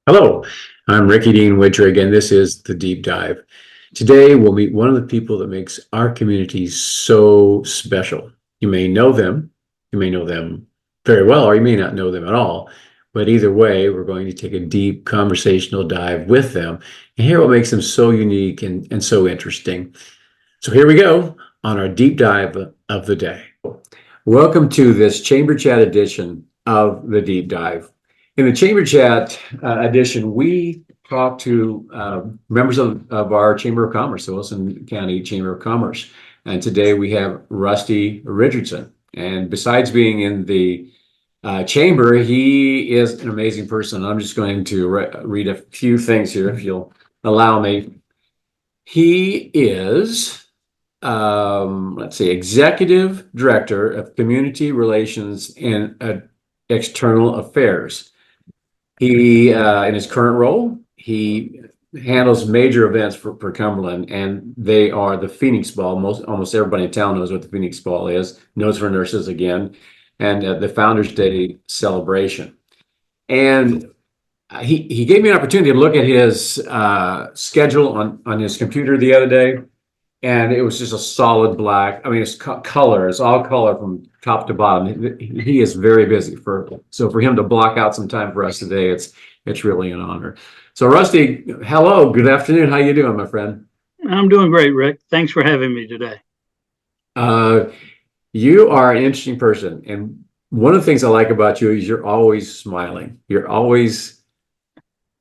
Hello, I'm Ricky Dean Whittrigg, and this is The Deep Dive. Today, we'll meet one of the people that makes our community so special. You may know them very well, or you may not know them at all. But either way, we're going to take a deep conversational dive with them and hear what makes them so unique and so interesting. So here we go on our deep dive of the day. Welcome to this Chamber Chat edition of The Deep Dive. In the Chamber Chat edition, we talk to members of our Chamber of Commerce, the Wilson County Chamber of Commerce. And today we have Rusty Richardson. And besides being in the chamber, he is an amazing person. I'm just going to read a few things here, if you'll allow me. He is, let's see, Executive Director of Community Relations and External Affairs. He, in his current role, he handles major events for Cumberland, and they are the Phoenix Ball. Almost everybody in town knows what the Phoenix Ball is. Knows for Nurses again, and the Founders Day celebration. And he gave me an opportunity to look at his schedule on his computer the other day, and it was just a solid black. I mean, it's color. It's all color from top to bottom. He is very busy. So for him to block out some time for us today, it's really an honor. So Rusty, hello, good afternoon. How you doing, my friend? I'm doing great, Rick. Thanks for having me today. You are an interesting person, and one of the things I like about you is you're always smiling. You're always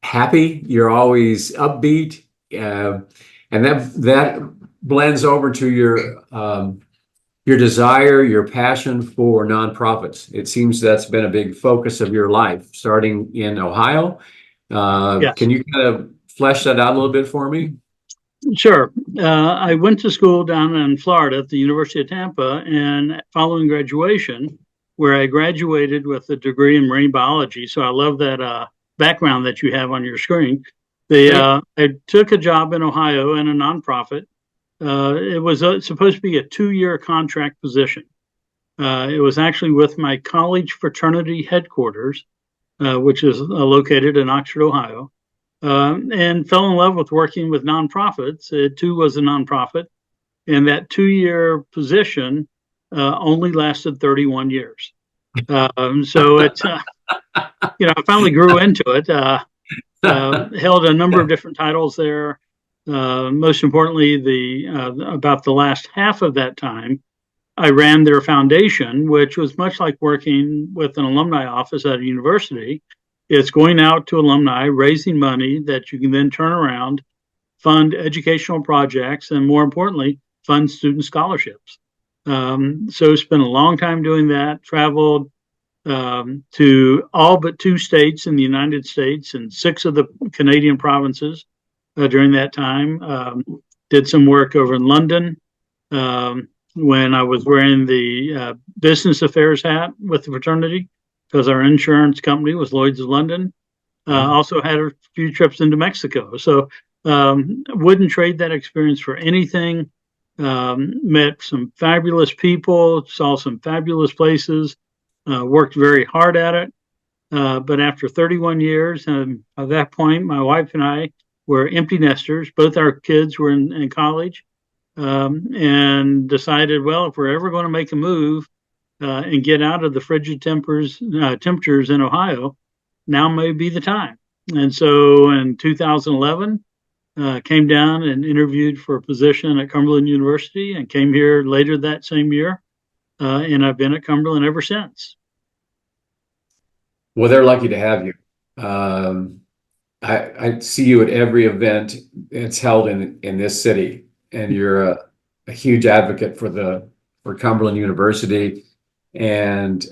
happy. You're always upbeat, and that blends over to your desire, your passion for nonprofits. It seems that's been a big focus of your life, starting in Ohio. Yes. Can you kind of flesh that out a little bit for me? Sure. I went to school down in Florida at the University of Tampa, and following graduation, where I graduated with a degree in marine biology. So I love that background that you have on your screen. I took a job in Ohio in a nonprofit. It was supposed to be a 2-year contract position. It was actually with my college fraternity headquarters, which is located in Oxford, Ohio, and fell in love with working with nonprofits. It too was a nonprofit, and that 2-year position only lasted 31 years. So it, I finally grew into it. Held a number of different titles there. Most importantly, about the last half of that time, I ran their foundation, which was much like working with an alumni office at a university. It's going out to alumni, raising money that you can then turn around, fund educational projects, and more importantly, fund student scholarships. So spent a long time doing that, traveled to all but 2 states in the United States and 6 of the Canadian provinces during that time. Did some work over in London when I was wearing the business affairs hat with the fraternity, because our insurance company was Lloyd's of London. Also had a few trips into Mexico. So wouldn't trade that experience for anything. Met some fabulous people, saw some fabulous places, worked very hard at it. But after 31 years, at that point, my wife and I were empty nesters. Both our kids were in college, and decided, well, if we're ever going to make a move and get out of the frigid temperatures in Ohio, now may be the time. And so in 2011, came down and interviewed for a position at Cumberland University, and came here later that same year. And I've been at Cumberland ever since. Well, they're lucky to have you. I see you at every event that's held in this city, and you're a huge advocate for Cumberland University, and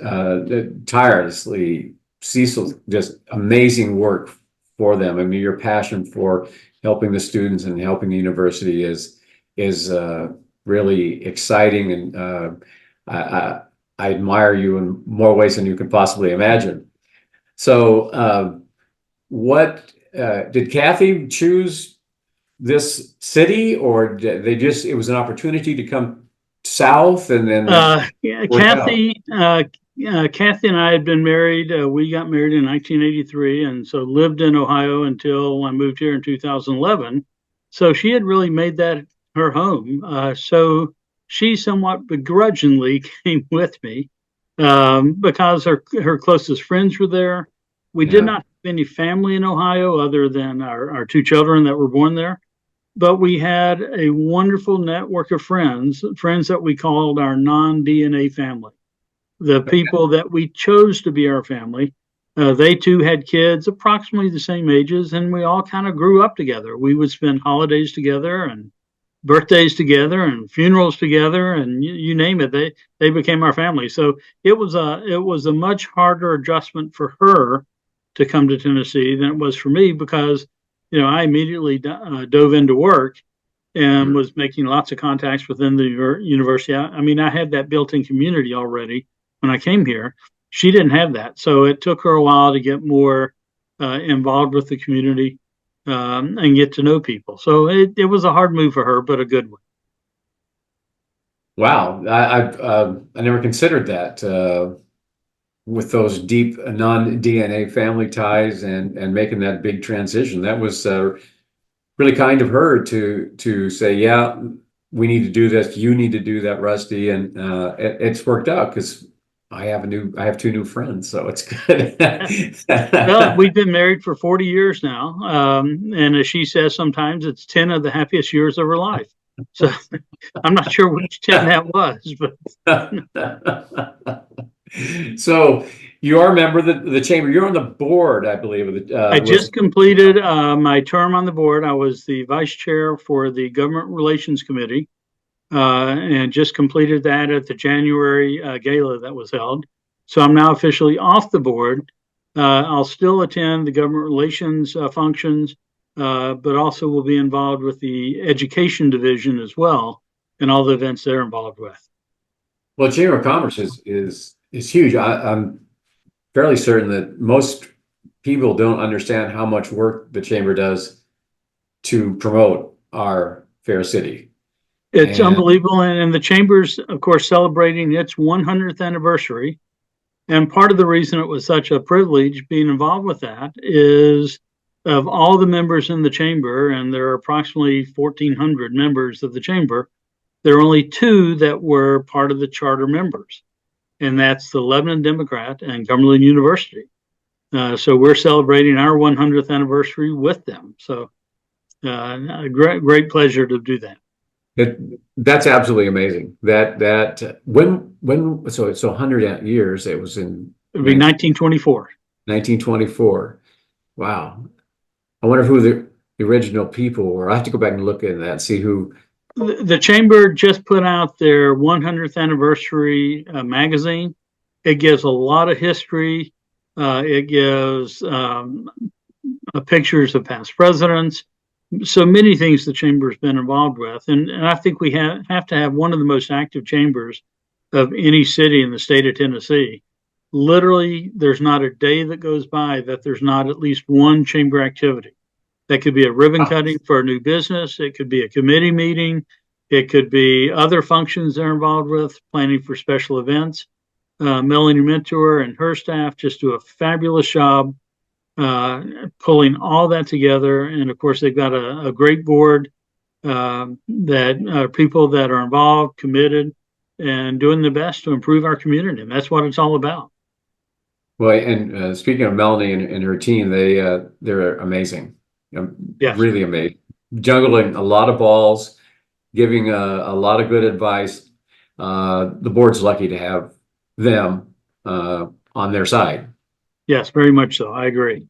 tirelessly, Cecil, just amazing work for them. I mean, your passion for helping the students and helping the university is really exciting, and I admire you in more ways than you can possibly imagine. So, what did Kathy choose this city, or did they it was an opportunity to come south and then Yeah, Kathy Kathy and I had been married. We got married in 1983, and so lived in Ohio until I moved here in 2011. So she had really made that her home. So she somewhat begrudgingly came with me because her closest friends were there. We did Yeah. not have any family in Ohio other than our two children that were born there. But we had a wonderful network of friends, friends that we called our non-DNA family, the people that we chose to be our family. They too had kids approximately the same ages, and we all kind of grew up together. We would spend holidays together and birthdays together and funerals together, and you name it. They became our family. So it was a much harder adjustment for her to come to Tennessee than it was for me because I immediately dove into work and Mm. was making lots of contacts within the university. I mean, I had that built-in community already when I came here. She didn't have that, so it took her a while to get more involved with the community and get to know people. So it was a hard move for her, but a good one. Wow. I never considered that with those deep non-DNA family ties and making that big transition. That was really kind of her to say, yeah, we need to do this. You need to do that, Rusty, and it's worked out because I have two new friends, so it's good. Well, we've been married for 40 years now, and as she says, sometimes it's 10 of the happiest years of her life. So I'm not sure which 10 that was, but So you are a member of the chamber. You're on the board, I believe, of the I was just completed my term on the board. I was the vice chair for the Government Relations Committee, and just completed that at the January gala that was held. So I'm now officially off the board. I'll still attend the government relations functions, but also will be involved with the education division as well and all the events they're involved with. well, Chamber of Commerce is huge. I'm fairly certain that most people don't understand how much work the chamber does to promote our fair city. It's And unbelievable. And the Chamber's, of course, celebrating its 100th anniversary. And part of the reason it was such a privilege being involved with that is of all the members in the chamber, and there are approximately 1,400 members of the chamber, there are only two that were part of the charter members, and that's the Lebanon Democrat and Cumberland University. So we're celebrating our 100th anniversary with them. So a great pleasure to do that. that's absolutely amazing. That when so 100 years. It was in It would be 1924. 1924. Wow. I wonder who the original people were. I have to go back and look at that, see who. The chamber just put out their 100th anniversary magazine. It gives a lot of history. It gives pictures of past presidents. So many things the chamber's been involved with, and I think we have to have one of the most active chambers of any city in the state of Tennessee. Literally, there's not a day that goes by that there's not at least one chamber activity. That could be a ribbon cutting for a new business. It could be a committee meeting. It could be other functions they're involved with, planning for special events. Melanie Mentor and her staff just do a fabulous job pulling all that together. And of course, they've got a great board that people that are involved, committed, and doing the best to improve our community. And that's what it's all about. Well, and speaking of Melanie and her team, they're amazing. Yes. Really amazing. Juggling a lot of balls, giving a lot of good advice. The board's lucky to have them on their side. Yes, very much so. I agree.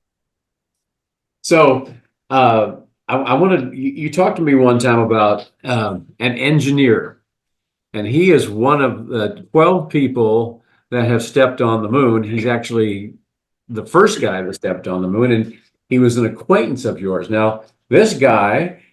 So I want to. You talked to me one time about an engineer, and he is one of the 12 people that have stepped on the moon. He's actually the first guy that stepped on the moon, and he was an acquaintance of yours. Now, this guy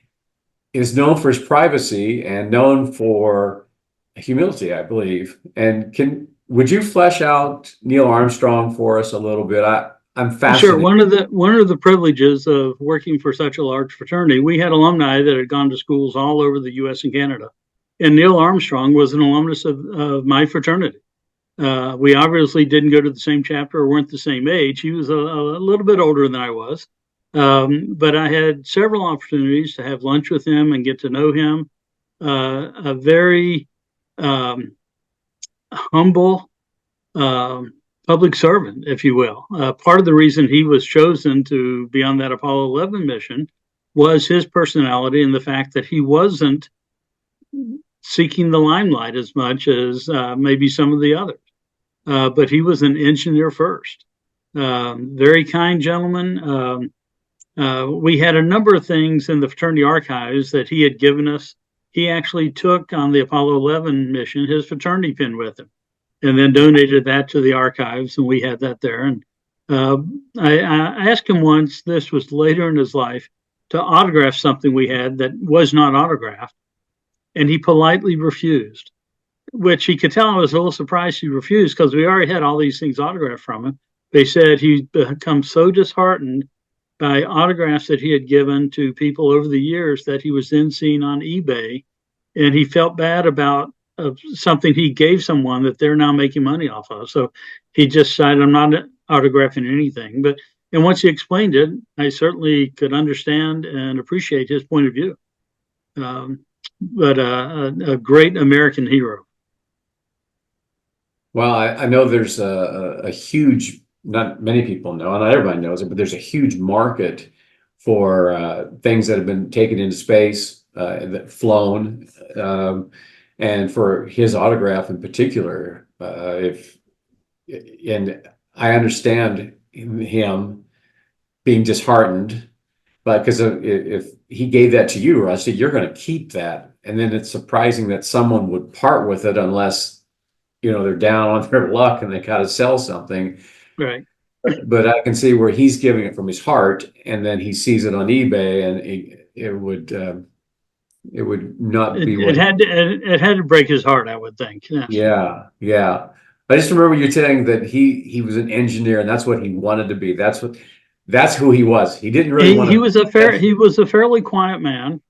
is known for his privacy and known for humility, I believe. And would you flesh out Neil Armstrong for us a little bit? I'm Sure. fascinated. One of the privileges of working for such a large fraternity, we had alumni that had gone to schools all over the U.S. and Canada, and Neil Armstrong was an alumnus of my fraternity. We obviously didn't go to the same chapter or weren't the same age. He was a little bit older than I was. But I had several opportunities to have lunch with him and get to know him. A very um, humble public servant, if you will. Part of the reason he was chosen to be on that Apollo 11 mission was his personality and the fact that he wasn't seeking the limelight as much as maybe some of the others. But he was an engineer first. Very kind gentleman. We had a number of things in the fraternity archives that he had given us. He actually took on the Apollo 11 mission his fraternity pin with him and then donated that to the archives, and we had that there. And I asked him once, this was later in his life, to autograph something we had that was not autographed, and he politely refused, which he could tell I was a little surprised he refused because we already had all these things autographed from him. They said he'd become so disheartened by autographs that he had given to people over the years that he was then seen on eBay, and he felt bad about something he gave someone that they're now making money off of. So he just said, I'm not autographing anything. And once he explained it, I certainly could understand and appreciate his point of view. But a great American hero. Well, I know there's a huge, not many people know, and not everybody knows it, but there's a huge market for things that have been taken into space, that flown, and for his autograph in particular. And I understand him being disheartened, but because if he gave that to you, Rusty, you're going to keep that, and then it's surprising that someone would part with it unless they're down on their luck and they got to sell something. Right. But I can see where he's giving it from his heart, and then he sees it on eBay, and it would not be. It had to break his heart, I would think. Yes. Yeah. I just remember you saying that he was an engineer, and that's what he wanted to be. That's who he was. He didn't really want to. He was a fairly quiet man.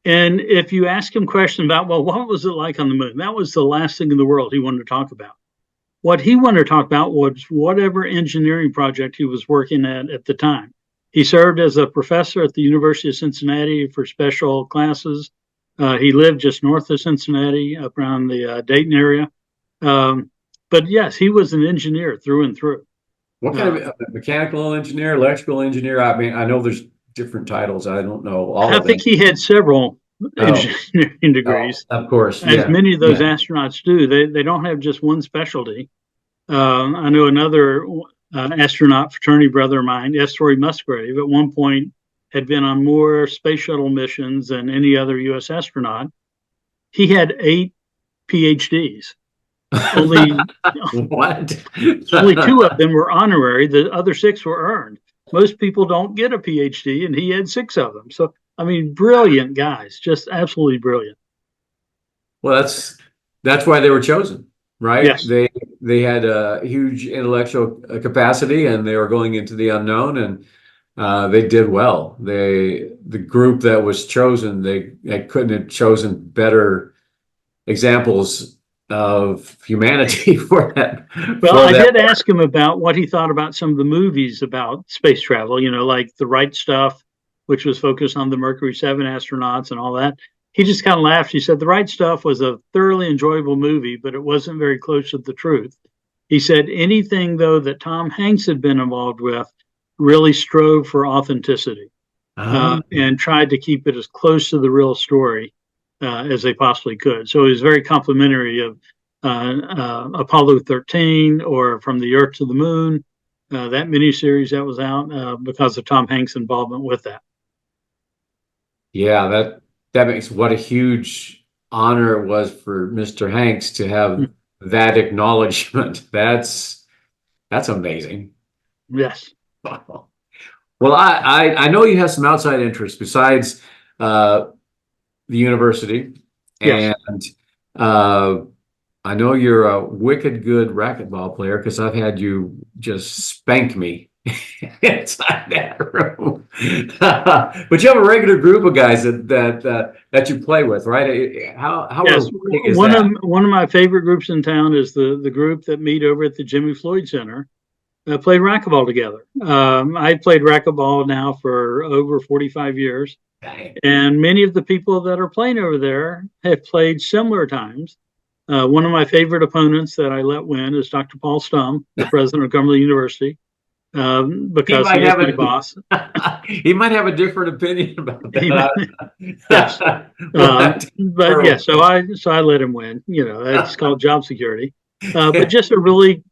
And if you ask him questions about, well, what was it like on the moon? That was the last thing in the world he wanted to talk about. What he wanted to talk about was whatever engineering project he was working at the time. He served as a professor at the University of Cincinnati for special classes. He lived just north of Cincinnati, up around the Dayton area. But yes, he was an engineer through and through. What kind of mechanical engineer, electrical engineer? I mean, I know there's different titles. I don't know all of them. I think he had several engineering degrees. Of course. As many of those astronauts do. They don't have just one specialty. I know another astronaut fraternity brother of mine, S. Roy Musgrave, at one point had been on more space shuttle missions than any other U.S. astronaut. He had 8 PhDs. Only what? Only 2 of them were honorary. The other 6 were earned. Most people don't get a PhD, and he had 6 of them. So, I mean, brilliant guys, just absolutely brilliant. Well, that's why they were chosen, right? Yes. They had a huge intellectual capacity, and they were going into the unknown, and they did well. The group that was chosen, they couldn't have chosen better examples of humanity for that. Well, I did ask him about what he thought about some of the movies about space travel, like The Right Stuff, which was focused on the Mercury 7 astronauts and all that. He just kind of laughed. He said The Right Stuff was a thoroughly enjoyable movie, but it wasn't very close to the truth. He said anything, though, that Tom Hanks had been involved with really strove for authenticity and tried to keep it as close to the real story as they possibly could. So he was very complimentary of Apollo 13 or From the Earth to the Moon, that miniseries that was out because of Tom Hanks' involvement with that. Yeah, that makes what a huge honor it was for Mr. Hanks to have that acknowledgement. That's amazing. Yes. Well, I know you have some outside interests besides the university, yes. And I know you're a wicked good racquetball player because I've had you just spank me inside that room. But you have a regular group of guys that you play with, right? How Yes, rewarding is that? one of my favorite groups in town is the group that meet over at the Jimmy Floyd Center. Played racquetball together. I played racquetball now for over 45 years, and many of the people that are playing over there have played similar times. One of my favorite opponents that I let win is Dr. Paul Stum, the president of Cumberland University, He because might he is have my boss. he might have a different opinion about He, yes, that. We'll have to but yeah, confer. so I let him win. You know, it's called job security. But just a really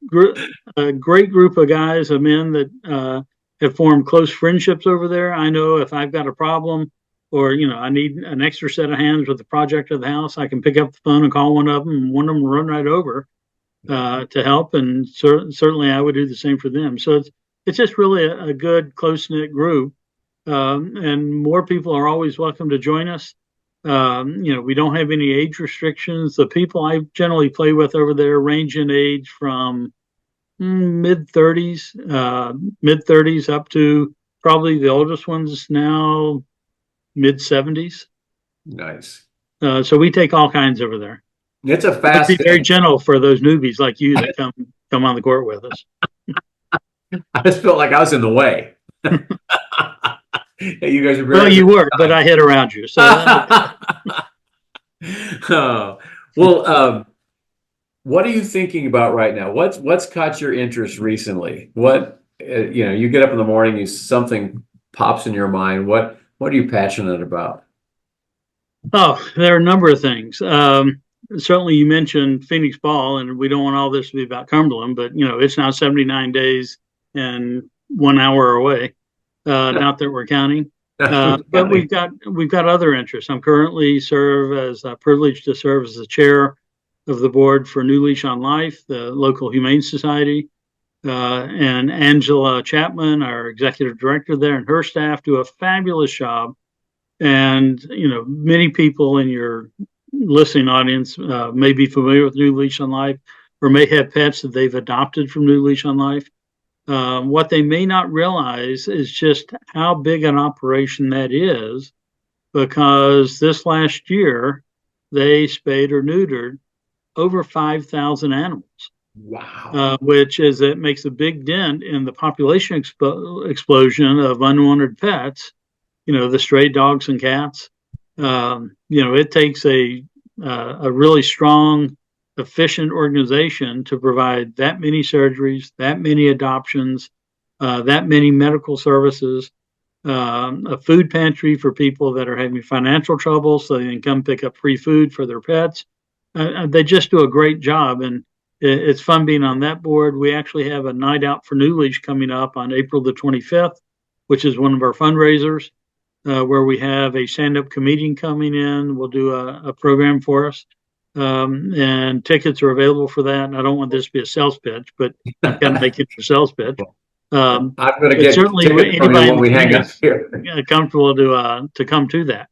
a great group of guys, of men that have formed close friendships over there. I know if I've got a problem or I need an extra set of hands with the project of the house, I can pick up the phone and call one of them, and one of them will run right over to help. And certainly, I would do the same for them. So it's just really a good close knit group, and more people are always welcome to join us. We don't have any age restrictions. The people I generally play with over there range in age from mid 30s up to probably the oldest ones now mid 70s. Nice. So we take all kinds over there. It's a We fast be very thing. gentle for those newbies like you that come on the court with us. I just felt like I was in the way. Hey, you guys are Well, very you were, but I hit around you, so Oh, well, what are you thinking about right now? What's caught your interest recently? You get up in the morning, something pops in your mind. What are you passionate about? oh, there are a number of things. Certainly, you mentioned Phoenix Ball, and we don't want all this to be about Cumberland, but it's now 79 days and 1 hour away. Not that we're counting, but we've got other interests. I'm currently privileged to serve as the chair of the board for New Leash on Life, the local humane society, and Angela Chapman, our executive director there, and her staff do a fabulous job. And many people in your listening audience may be familiar with New Leash on Life, or may have pets that they've adopted from New Leash on Life. What they may not realize is just how big an operation that is, because this last year they spayed or neutered over 5,000 animals, Wow. which it makes a big dent in the population explosion of unwanted pets. The stray dogs and cats. It takes a really strong, efficient organization to provide that many surgeries, that many adoptions, that many medical services, a food pantry for people that are having financial trouble so they can come pick up free food for their pets. They just do a great job, and it's fun being on that board. We actually have a night out for New Leash coming up on April the 25th, which is one of our fundraisers, where we have a stand-up comedian coming in. Will do a program for us, and tickets are available for that. And I don't want this to be a sales pitch, but I've got to make it a sales pitch. I'm going to But get certainly, tickets from you anybody in when the we hang community up is here. comfortable to come to that.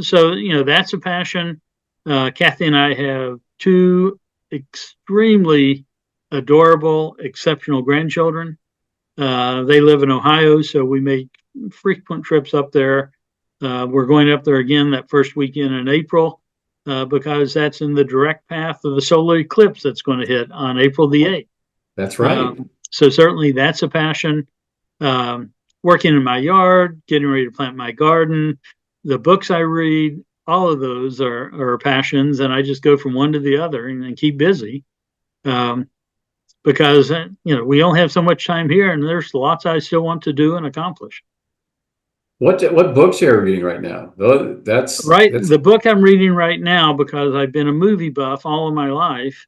So that's a passion. Kathy and I have two extremely adorable, exceptional grandchildren. They live in Ohio, so we make frequent trips up there. We're going up there again that first weekend in April, because that's in the direct path of the solar eclipse that's going to hit on April the 8th. That's right. So certainly that's a passion. Working in my yard, getting ready to plant my garden, the books I read, all of those are passions, and I just go from one to the other and keep busy. Because we only have so much time here, and there's lots I still want to do and accomplish. What books are you reading right now? Right, That's the book I'm reading right now, because I've been a movie buff all of my life.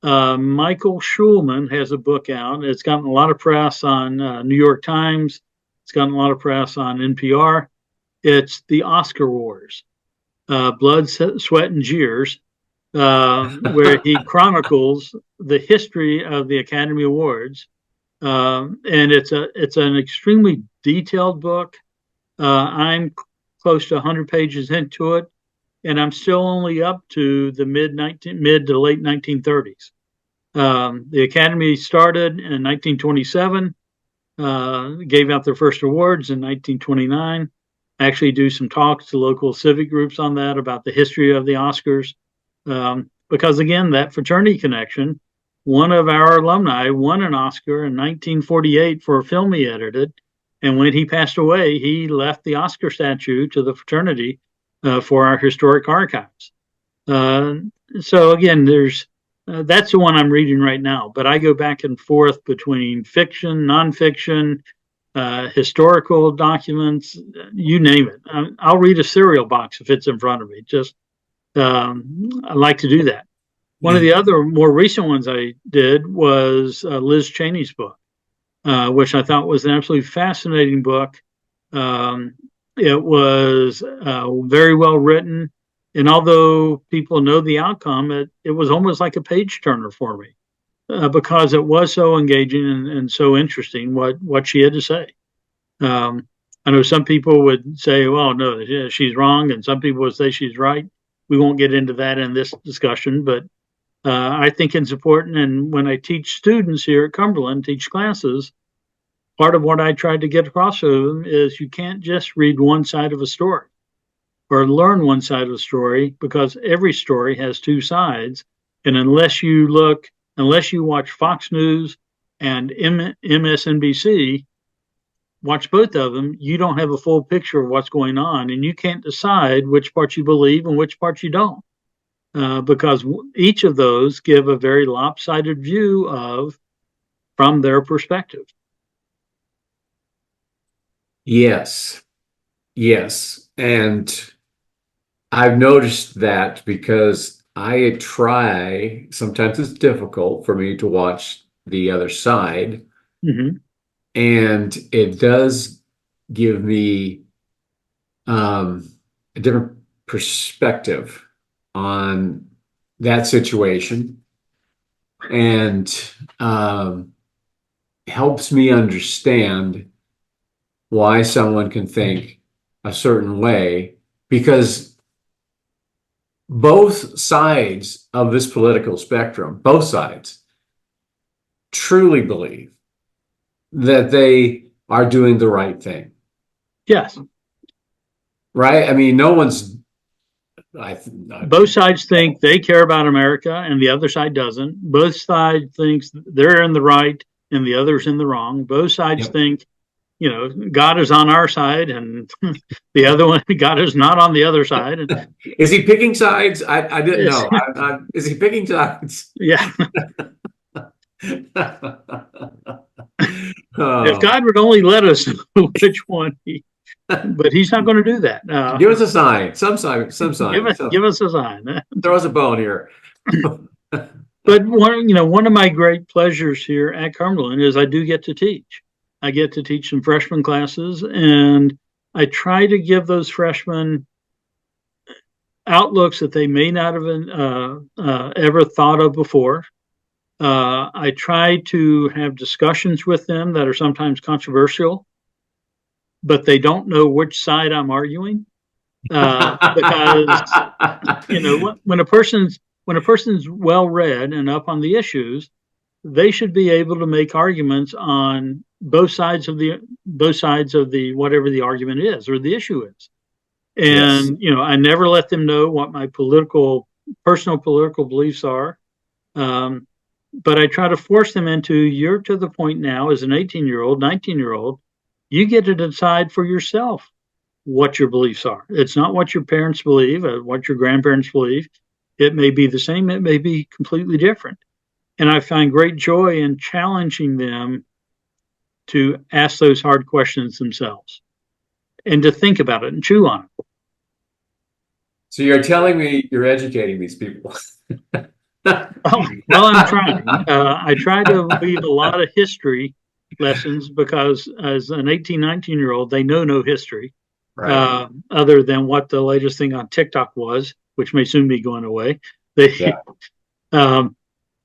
Michael Schulman has a book out. It's gotten a lot of press on New York Times. It's gotten a lot of press on NPR. It's The Oscar Wars, Blood, Sweat, and Jeers, where he chronicles the history of the Academy Awards. And it's an extremely detailed book. I'm close to 100 pages into it, and I'm still only up to the mid to late 1930s. The Academy started in 1927. gave out their first awards in 1929. I actually do some talks to local civic groups on that about the history of the Oscars. Because again, that fraternity connection, one of our alumni won an Oscar in 1948 for a film he edited. And when he passed away, he left the Oscar statue to the fraternity for our historic archives. Uh, so again, there's that's the one I'm reading right now. But I go back and forth between fiction, nonfiction, historical documents, you name it. I'll read a cereal box if it's in front of me. Just I like to do that. One of the other more recent ones I did was Liz Cheney's book, which I thought was an absolutely fascinating book. Um, it was very well written. And although people know the outcome, it was almost like a page turner for me because it was so engaging and so interesting what she had to say. I know some people would say, well, no, yeah, she's wrong. And some people would say she's right. We won't get into that in this discussion, but I think it's important. And when I teach students here at Cumberland, teach classes, part of what I tried to get across to them is you can't just read one side of a story or learn one side of a story because every story has two sides. And unless you watch Fox News and MSNBC, watch both of them, you don't have a full picture of what's going on, and you can't decide which parts you believe and which parts you don't, because each of those give a very lopsided view of from their perspective. Yes, yes, and I've noticed that because I try, sometimes it's difficult for me to watch the other side, Mm-hmm. and it does give me a different perspective on that situation and helps me understand why someone can think a certain way because both sides of this political spectrum, both sides, truly believe that they are doing the right thing. Yes. Right? I mean, no one's. Both sides think they care about America and the other side doesn't. Both sides thinks they're in the right and the other's in the wrong. Both sides Yep. think, God is on our side and the other one, God is not on the other side. And Is he picking sides? I didn't yes, know. Is he picking sides? yeah. If Oh, God would only let us know which one but he's not going to do that. give us a sign, some sign, some sign. Give us a sign. Throw us a bone here. But one of my great pleasures here at Cumberland is I do get to teach. I get to teach some freshman classes, and I try to give those freshmen outlooks that they may not have ever thought of before. I try to have discussions with them that are sometimes controversial, but they don't know which side I'm arguing. Because when a person's well read and up on the issues, they should be able to make arguments on both sides of the whatever the argument is or the issue is. And Yes. I never let them know what my personal political beliefs are. But I try to force them into, you're to the point now as an 18-year-old, 19-year-old, you get to decide for yourself what your beliefs are. It's not what your parents believe, or what your grandparents believe. It may be the same, it may be completely different. And I find great joy in challenging them to ask those hard questions themselves and to think about it and chew on it. So you're telling me you're educating these people. Well, I'm trying. I try to leave a lot of history lessons because as an 18, 19-year-old, they know no history. Right. Other than what the latest thing on TikTok was, which may soon be going away. Yeah.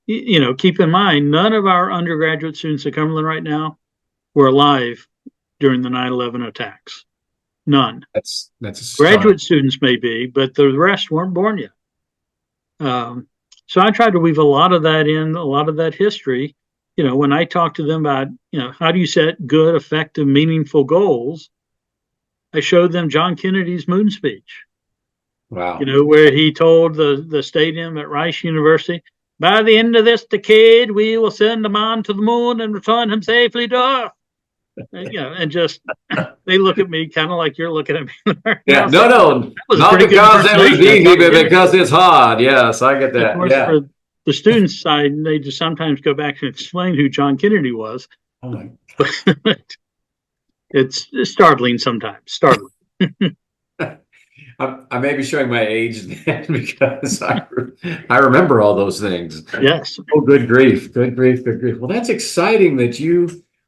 Keep in mind, none of our undergraduate students at Cumberland right now were alive during the 9/11 attacks. None. That's a start. Graduate students may be, but the rest weren't born yet. So I tried to weave a lot of that history, when I talk to them about, how do you set good, effective, meaningful goals, I showed them John Kennedy's moon speech, Wow. where he told the stadium at Rice University, by the end of this decade, we will send a man to the moon and return him safely to Earth. And just they look at me kind of like you're looking at me. And I Yeah, was like, no, that was a not pretty good because it was impersonation of easy, John but Kennedy. because it's hard. Yes, I get Of that. course, Yeah. for the students' side, they just sometimes go back and explain who John Kennedy was. Oh my. It's startling sometimes. Startling. I may be showing my age then because I remember all those things. Yes. Oh, good grief, good grief, good grief. Well, that's exciting that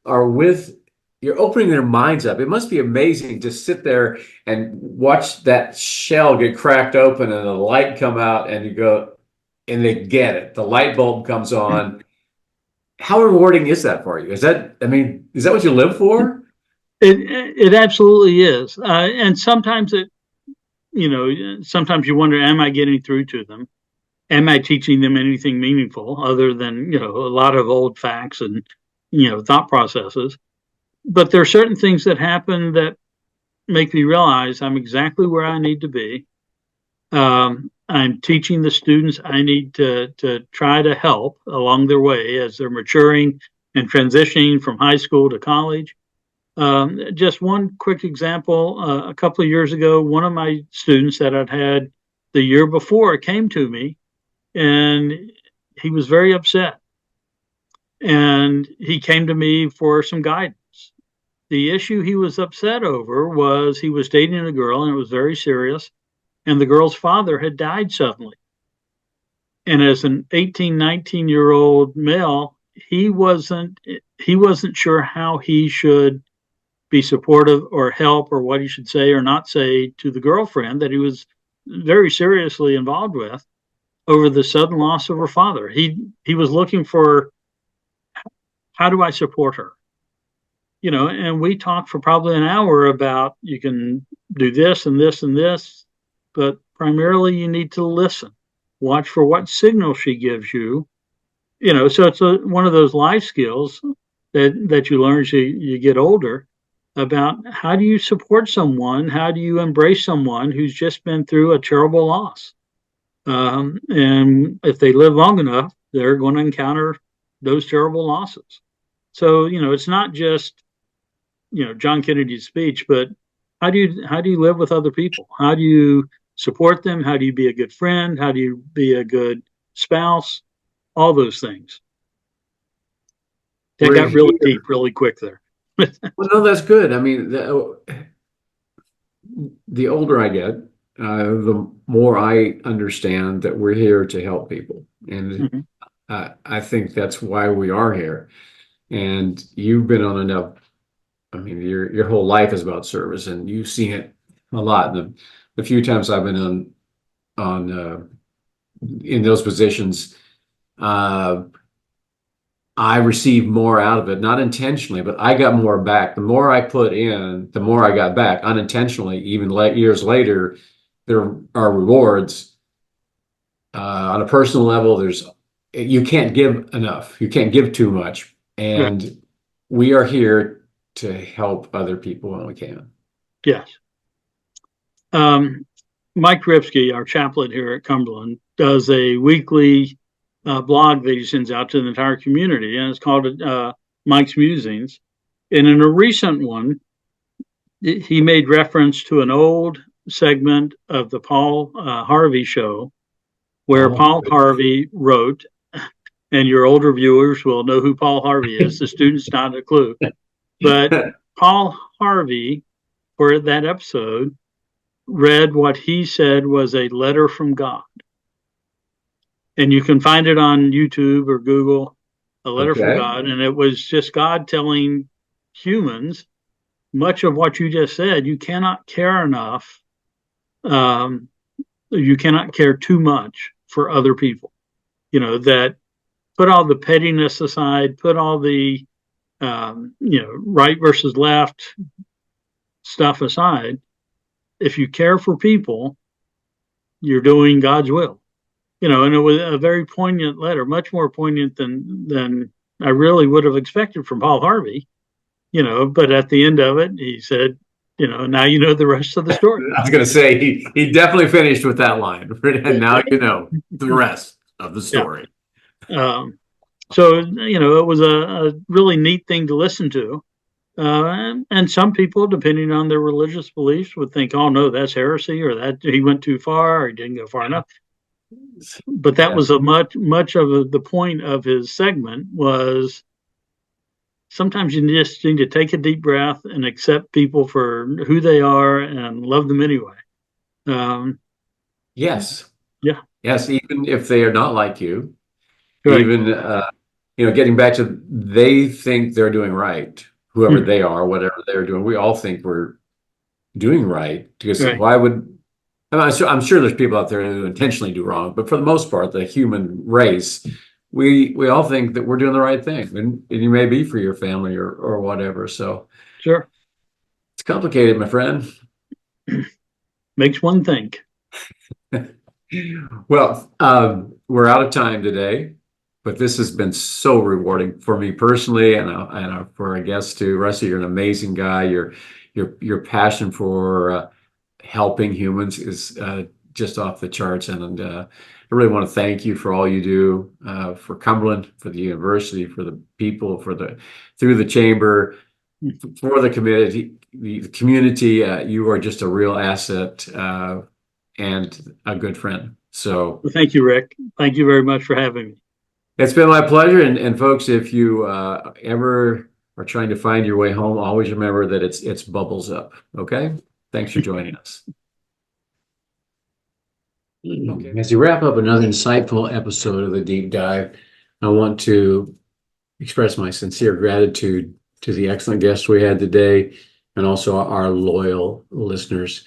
are with, you're opening their minds up. It must be amazing to sit there and watch that shell get cracked open and the light come out and you go, and they get it. The light bulb comes on. How rewarding is that for you? Is that what you live for? It absolutely is. And sometimes you wonder, am I getting through to them? Am I teaching them anything meaningful other than, a lot of old facts and, thought processes? But there are certain things that happen that make me realize I'm exactly where I need to be. I'm teaching the students I need to try to help along their way as they're maturing and transitioning from high school to college. Just one quick example. A couple of years ago, one of my students that I'd had the year before came to me and he was very upset. And he came to me for some guidance. The issue he was upset over was he was dating a girl and it was very serious. And the girl's father had died suddenly. And as an 18, 19-year-old male, he wasn't sure how he should be supportive or help or what he should say or not say to the girlfriend that he was very seriously involved with over the sudden loss of her father. He was looking for, how do I support her? And we talked for probably an hour about you can do this and this and this, but primarily you need to listen. Watch for what signal she gives you. So it's one of those life skills that you learn as you get older about how do you support someone? How do you embrace someone who's just been through a terrible loss? And if they live long enough, they're going to encounter those terrible losses. So, it's not just, John Kennedy's speech, but how do you live with other people? How do you support them? How do you be a good friend? How do you be a good spouse? All those things. That We're got really here. deep really quick there. Well, no, that's good. I mean, the older I get, the more I understand that we're here to help people. And Mhm. I think that's why we are here. And you've been on enough, I mean, your whole life is about service, and you've seen it a lot. The few times I've been on in those positions, uh, I received more out of it, not intentionally, but I got more back. The more I put in, the more I got back unintentionally. Even years later, there are rewards. On a personal level, you can't give enough. You can't give too much, Right. and we are here to help other people when we can. Yes. Um, Mike Ripsky, our chaplain here at Cumberland, does a weekly blog that he sends out to the entire community, and it's called Mike's Musings. And in a recent one, he made reference to an old segment of the Paul Harvey show, where Oh, Paul Harvey wrote, and your older viewers will know who Paul Harvey is. The students not a clue, but Paul Harvey, for that episode, read what he said was a letter from God. And you can find it on YouTube or Google, a letter from okay. God. And it was just God telling humans much of what you just said. You cannot care enough. You cannot care too much for other people. That put all the pettiness aside, put all the, right versus left stuff aside. If you care for people, you're doing God's will. And it was a very poignant letter, much more poignant than I really would have expected from Paul Harvey, but at the end of it, he said, now you know the rest of the story. I was going to say he definitely finished with that line, and now you know the rest of the Yeah. story. So, it was a really neat thing to listen to. And some people, depending on their religious beliefs, would think, oh, no, that's heresy, or that he went too far, or he didn't go far enough. But that was a much of the point of his segment was sometimes you just need to take a deep breath and accept people for who they are and love them anyway. Um, Yes. yeah, Yes, even if they are not like you, right. even getting back to they think they're doing right, whoever Mm, they are, whatever they're doing. We all think we're doing right because right. why would I'm sure there's people out there who intentionally do wrong, but for the most part, the human race, we all think that we're doing the right thing, and you may be for your family or whatever. So Sure. it's complicated, my friend. Makes one think. Well, we're out of time today, but this has been so rewarding for me personally, and for our guests too. Rusty, you're an amazing guy. Your passion for helping humans is just off the charts, and I really want to thank you for all you do for Cumberland, for the university, for the people, through the chamber, for the community. The community, you are just a real asset. And a good friend. So Well, thank you, Rick. Thank you very much for having me. it's been my pleasure. And folks, if you ever are trying to find your way home, always remember that it's bubbles up. Okay. Thanks for joining us. Okay. As we wrap up another insightful episode of the Deep Dive, I want to express my sincere gratitude to the excellent guests we had today and also our loyal listeners.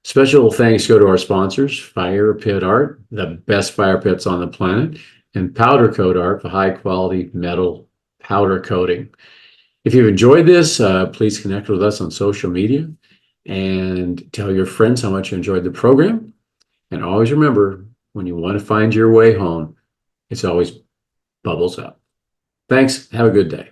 Special thanks go to our sponsors, Fire Pit Art, the best fire pits on the planet, and Powder Coat Art for high quality metal powder coating. If you've enjoyed this, please connect with us on social media and tell your friends how much you enjoyed the program. And always remember, when you want to find your way home, it's always bubbles up. Thanks. Have a good day.